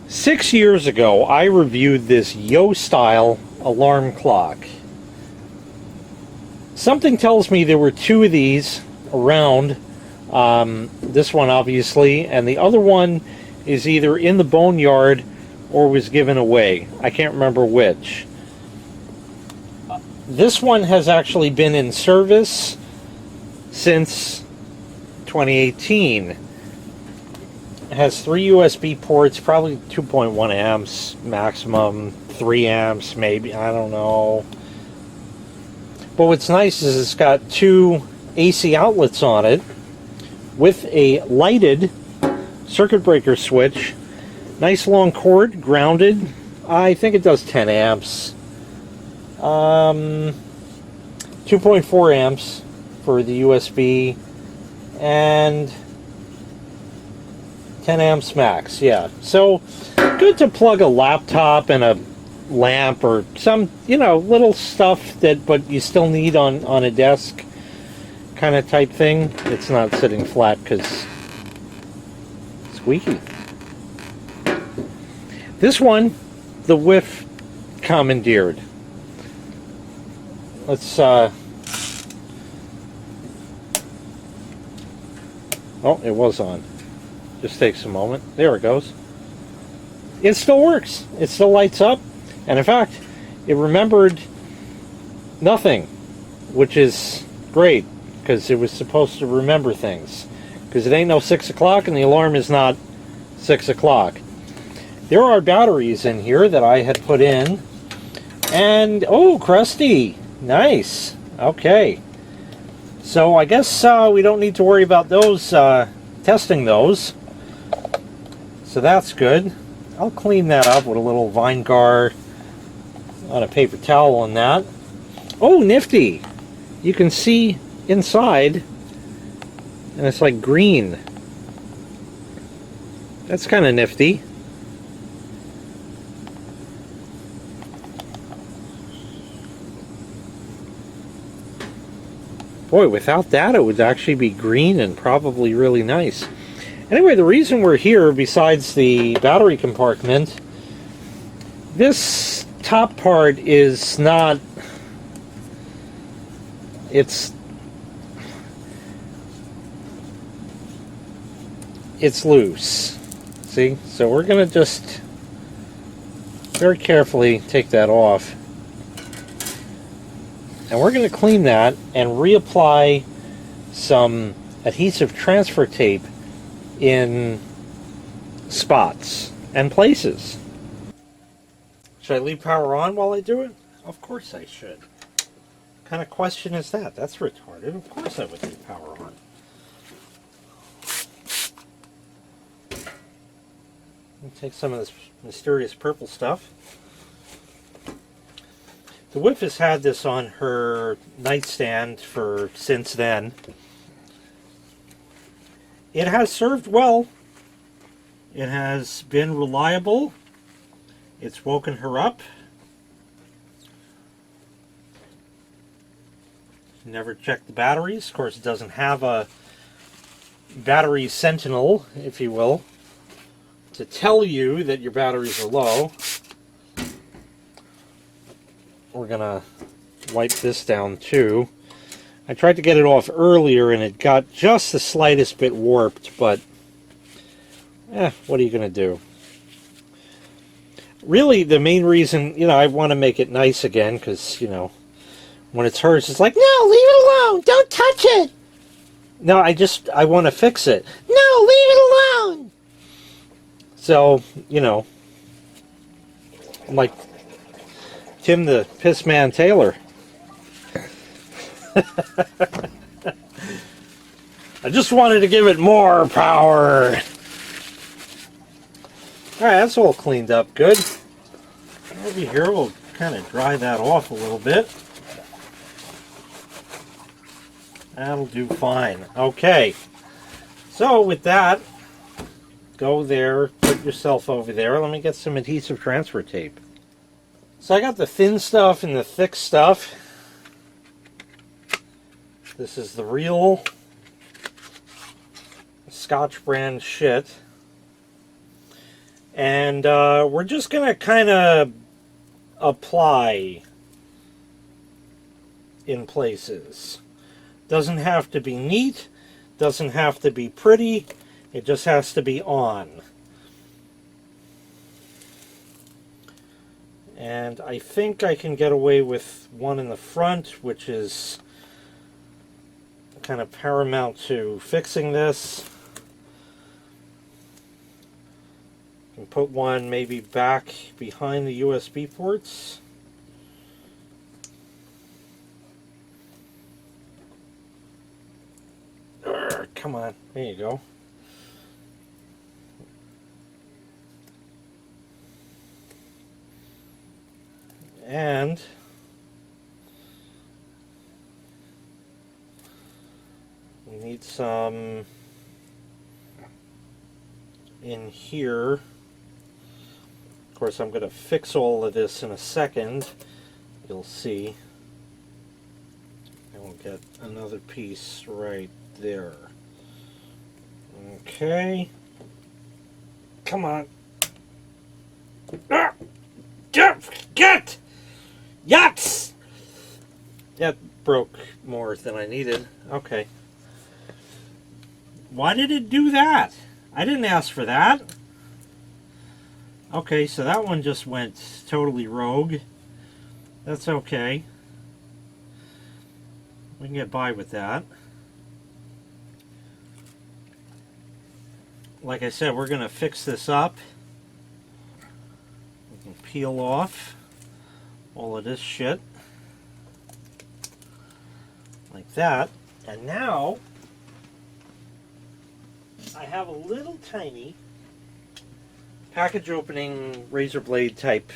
6 years ago, I reviewed this Yostyle alarm clock. Something tells me there were two of these around. This one, obviously, and the other one is either in the boneyard or was given away. I can't remember which. This one has actually been in service since 2018. It has 3 USB ports, probably 2.1 amps maximum, 3 amps maybe, I don't know. But what's nice is it's got 2 AC outlets on it with a lighted circuit breaker switch. Nice long cord, grounded. I think it does 10 amps. 2.4 amps for the USB and 10 amps max, yeah. So good to plug a laptop and a lamp or some, little stuff that, but you still need on a desk kind of type thing. It's not sitting flat because squeaky. This one, the whiff commandeered. Let's, oh, it was on. Just takes a moment. There it goes. It still works. It still lights up. And in fact, it remembered nothing, which is great, because it was supposed to remember things. Because it ain't no 6 o'clock, and the alarm is not 6 o'clock. There are batteries in here that I had put in. And, oh, crusty. Nice. Okay. So I guess we don't need to worry about those, testing those. So that's good. I'll clean that up with a little vine guard on a paper towel on that. Oh, nifty. You can see inside, and it's like green. That's kind of nifty. Boy, without that, it would actually be green and probably really nice. Anyway, the reason we're here, besides the battery compartment, this top part is not, it's loose. See? So we're going to just very carefully take that off. And we're going to clean that and reapply some adhesive transfer tape in spots and places. Should I leave power on while I do it? Of course I should. What kind of question is that? That's retarded. Of course I would leave power on. I'll take some of this mysterious purple stuff. The Whiff has had this on her nightstand since then. It has served well. It has been reliable. It's woken her up. Never checked the batteries. Of course, it doesn't have a battery sentinel, if you will, to tell you that your batteries are low. We're gonna wipe this down too. I tried to get it off earlier and it got just the slightest bit warped, but what are you gonna do? Really, the main reason, I want to make it nice again, because, when it's hers, it's like, no, leave it alone, don't touch it. No, I want to fix it. No, leave it alone. So, I'm like Tim the Pissman Taylor. I just wanted to give it more power. Alright, that's all cleaned up good. Over here, we'll kind of dry that off a little bit. That'll do fine. Okay. So, with that, go there, put yourself over there. Let me get some adhesive transfer tape. So I got the thin stuff and the thick stuff. This is the real Scotch brand shit. And we're just going to kind of apply in places. Doesn't have to be neat, doesn't have to be pretty, it just has to be on. And I think I can get away with one in the front, which is kind of paramount to fixing this. And put one maybe back behind the USB ports. Come on, there you go. And we need some in here. Of course, I'm going to fix all of this in a second. You'll see. And we'll get another piece right there. Okay. Come on. Ah! Get! Yachts! That broke more than I needed. Okay. Why did it do that? I didn't ask for that. Okay, so that one just went totally rogue. That's okay. We can get by with that. Like I said, we're going to fix this up. We can peel off all of this shit. Like that. And now, I have a little tiny package opening razor blade type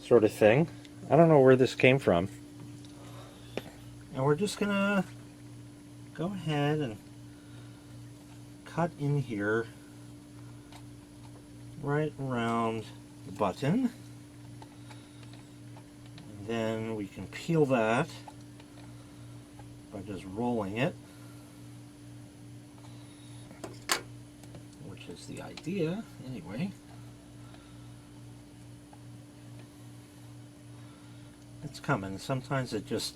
sort of thing. I don't know where this came from. And we're just gonna go ahead and cut in here right around the button. And then we can peel that by just rolling it, which is the idea anyway. It's coming. Sometimes it just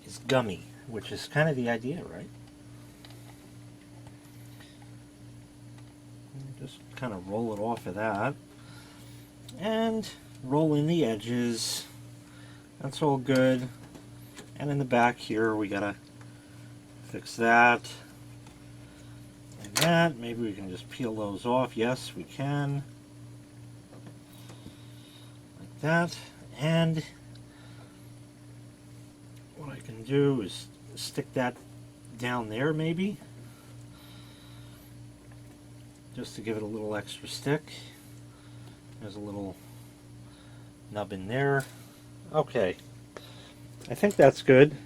is gummy, which is kind of the idea, right? Just kind of roll it off of that and roll in the edges. That's all good. And in the back here we gotta fix that and that. Maybe we can just peel those off. Yes, we can. Like that. And what I can do is stick that down there maybe, just to give it a little extra stick. There's a little nub in there. Okay, I think that's good.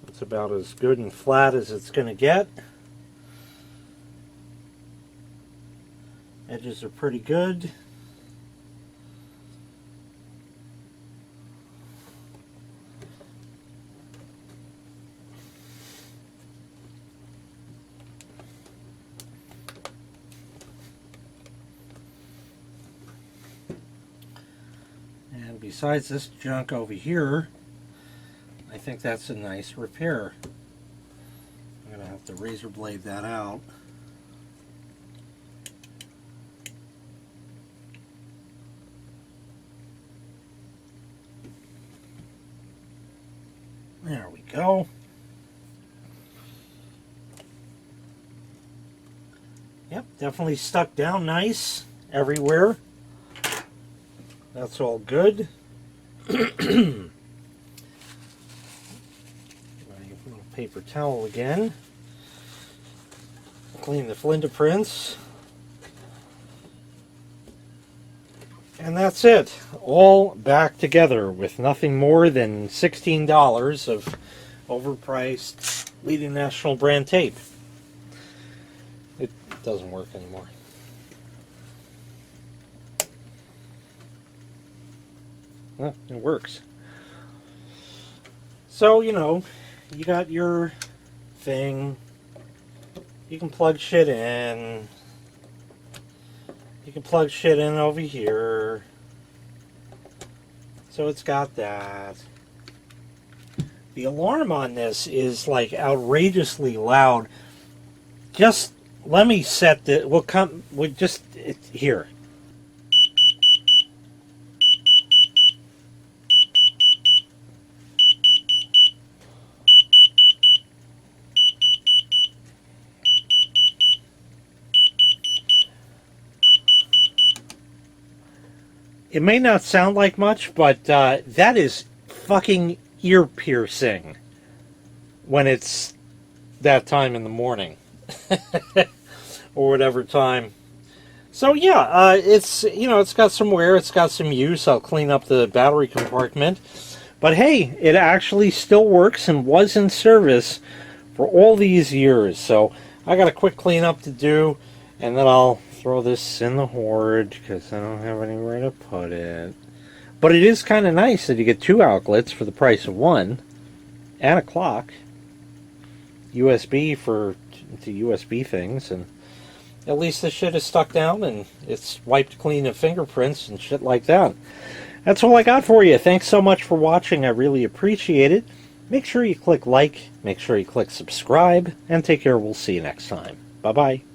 It's about as good and flat as it's going to get. Edges are pretty good. And besides this junk over here, I think that's a nice repair. I'm going to have to razor blade that out. There we go. Yep, definitely stuck down nice everywhere. That's all good. My little paper towel again. Clean the Flinta prints. And that's it. All back together with nothing more than $16 of overpriced leading national brand tape. It doesn't work anymore. Well, it works. So, you know, you got your thing. You can plug shit in. You can plug shit in over here. So it's got that. The alarm on this is like outrageously loud. Just let me set the. We'll just here. It may not sound like much, but that is fucking ear piercing when it's that time in the morning or whatever time. So yeah, it's it's got some wear, it's got some use. I'll clean up the battery compartment, but hey, it actually still works and was in service for all these years. So I got a quick cleanup to do, and then I'll throw this in the hoard because I don't have anywhere to put it. But it is kind of nice that you get 2 outlets for the price of 1, and a clock, USB for the USB things, and at least the shit is stuck down and it's wiped clean of fingerprints and shit like that. That's all I got for you. Thanks so much for watching. I really appreciate it. Make sure you click like, make sure you click subscribe, and take care. We'll see you next time. Bye-bye.